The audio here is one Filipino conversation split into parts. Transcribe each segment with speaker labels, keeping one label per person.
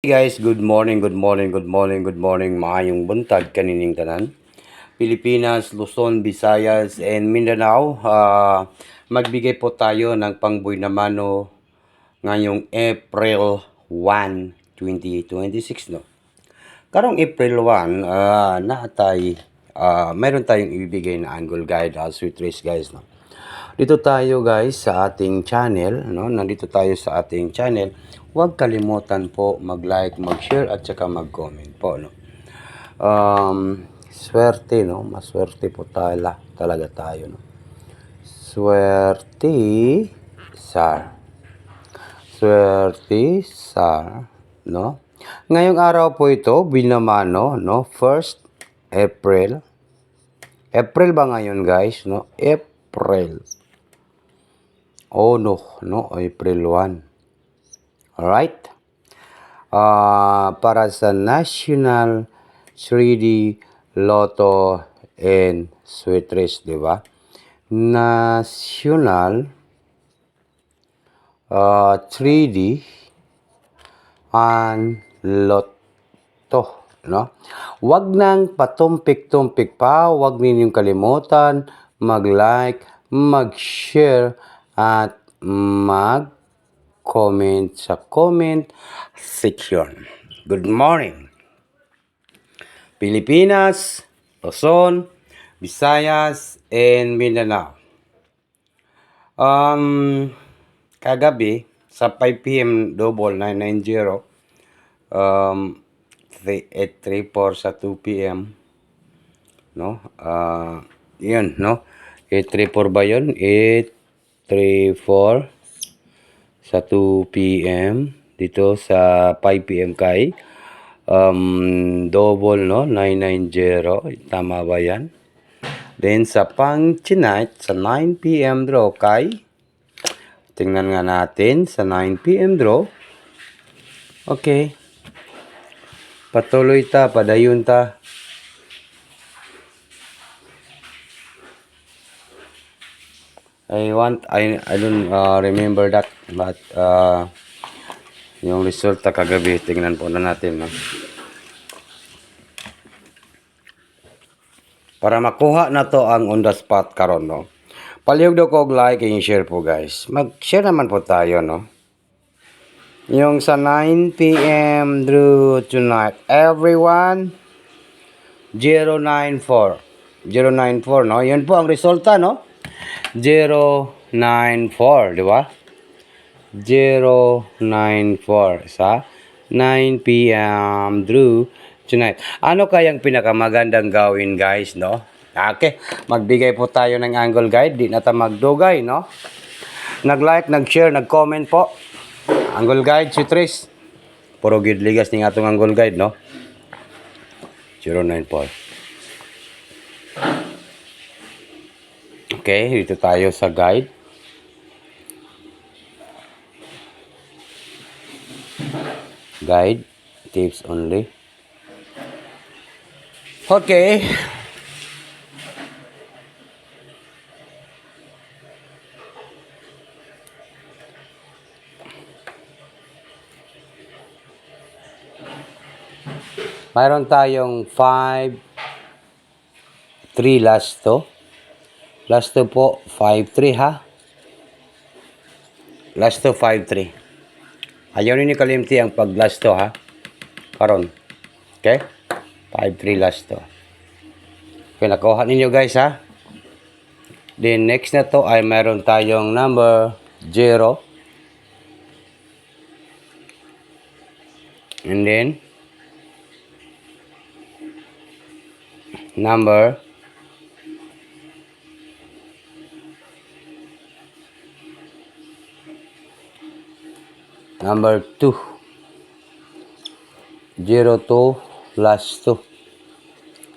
Speaker 1: Hey guys, good morning, good morning, good morning, good morning. Maayong buntag kanining tanan. Pilipinas, Luzon, Visayas, and Mindanao. Magbigay po tayo ng pangboy na mano ngayong April 1, 2026, no? Karong April 1, mayroon tayong ibibigay na angle guide as we trace guys, no? Dito tayo guys sa ating channel, no? Nandito tayo sa ating channel. Huwag kalimutan po mag-like, mag-share at saka mag-comment po, no. Swerte, no. Maswerte po talaga tayo, no. Swerte sar. Swerte sar, no. Ngayong araw po ito, binamano, no. 1st April. April ba ngayon guys, no? April. Oh no, April 1. Alright? Para sa National 3D Lotto and Sweet Race, di ba? National 3D and Lotto, no? Wag nang patumpik-tumpik pa, wag ninyong kalimutan mag-like, mag-share at mag-comment sa comment section. Good morning, Pilipinas, Luzon, Visayas, and Mindanao. Kagabi sa 5 p.m. double 990 834 sa 2 p.m. no? Yun, no? 834 ba yun? 834 sa 2 p.m. dito sa 5 p.m. kay double, no? 990. Tama ba yan? Then sa pang tonight sa 9 p.m. draw kay tingnan nga natin sa 9 p.m. draw. Okay. Patuloy ta, padayon ta. I don't remember that, but yung result kagabi, tingnan po na natin, no? Para makuha na to ang on the spot karon, no? Palihog daw ko like and share po guys. Mag-share naman po tayo, no? Yung sa 9 p.m. through tonight, everyone 094 094, no? Yun po ang resulta, no? 094, di ba? 094 sa 9 p.m. through tonight. Ano kayang pinakamagandang gawin guys, no? Okay, magbigay po tayo ng angle guide. Di na ta magdugay, no? Nag-like, nag-share, nag-comment po. Angle guide, si Tris. Puro gid ligas ning atong angle guide, no? 094. Okay, dito tayo sa guide. Guide, tips only. Okay. Mayroon tayong 5, 3 last to. Last to po, 5-3 ha. Last to 5-3. Ayaw ninyo kalimti ang pag last to ha. Karon. Okay? 5-3 last to. Okay, nakuha ninyo guys ha. Then next na to ay meron tayong number 0. And then number 2. 02 last 2.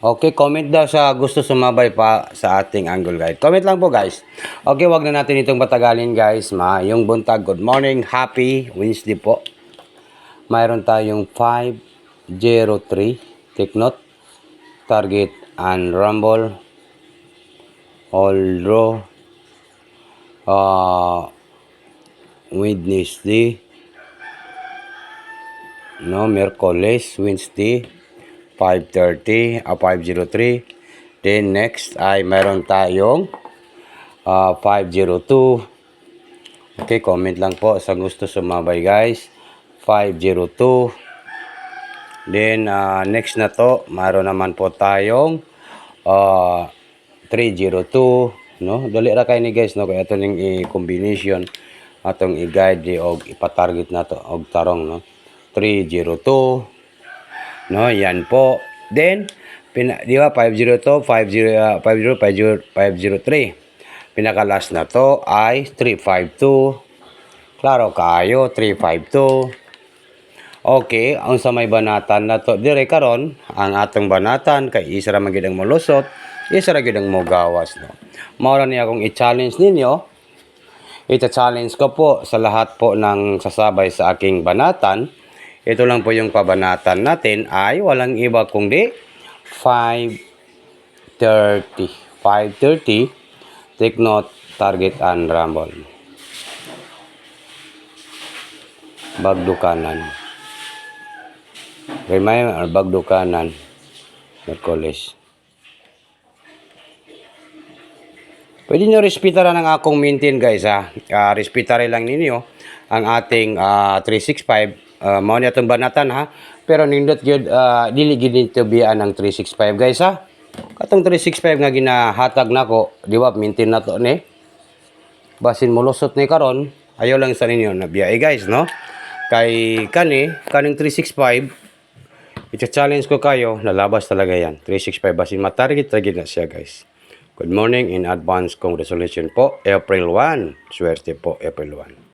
Speaker 1: Okay, comment daw sa gusto sumabay pa sa ating angle guide. Comment lang po guys. Okay, wag na natin itong patagalin guys. Yung buntag, good morning, happy Wednesday po. Mayroon tayong 503. Take note. Target and rumble. All draw. Wednesday. no, Miyerkules, Wednesday, 503. Then next ay meron tayong 502. Okay, comment lang po sa gusto sumabay guys. 502. Then next na to, meron naman po tayong 302, no? Dali ra kay ni guys, no? Kaya ito ning i-combination atong i-guide og ipatarget na to og tarong, no? 302, no? Yan po. Then di ba 502, 503. Pinaka last na to ay 352. Klaro kayo, 352. Okay, ang sa may banatan na to, dire karon ang atong banatan kay isa ra man gid ang molusot, isa ra gid ang mogawas, no. Mao ra ni akong i-challenge ninyo. Ita-challenge ko po sa lahat po ng sasabay sa aking banatan. Ito lang po yung pabanatan natin ay walang iba kundi 530. 530. Take note, target and rumble. Bagdo kanan. Reminder, bagdo kanan. Miyerkules. Pwede nyo respetaran ang akong maintain guys ha. Respetarin lang ninyo ang ating 365. Mao niya itong banatan ha. Pero nindot yun, dili gid nito biyaan ang 365 guys ha. Katong 365 nga ginahatag nako, di ba, maintain na to ni. Basin mo lusot ni karon, ayaw lang sa ninyo na biyahe guys, no? Kay kaning 365, i-challenge ko kayo, nalabas talaga yan. 365, basin matarget na siya guys. Good morning in advance, congratulations po. April 1, swerte po April 1.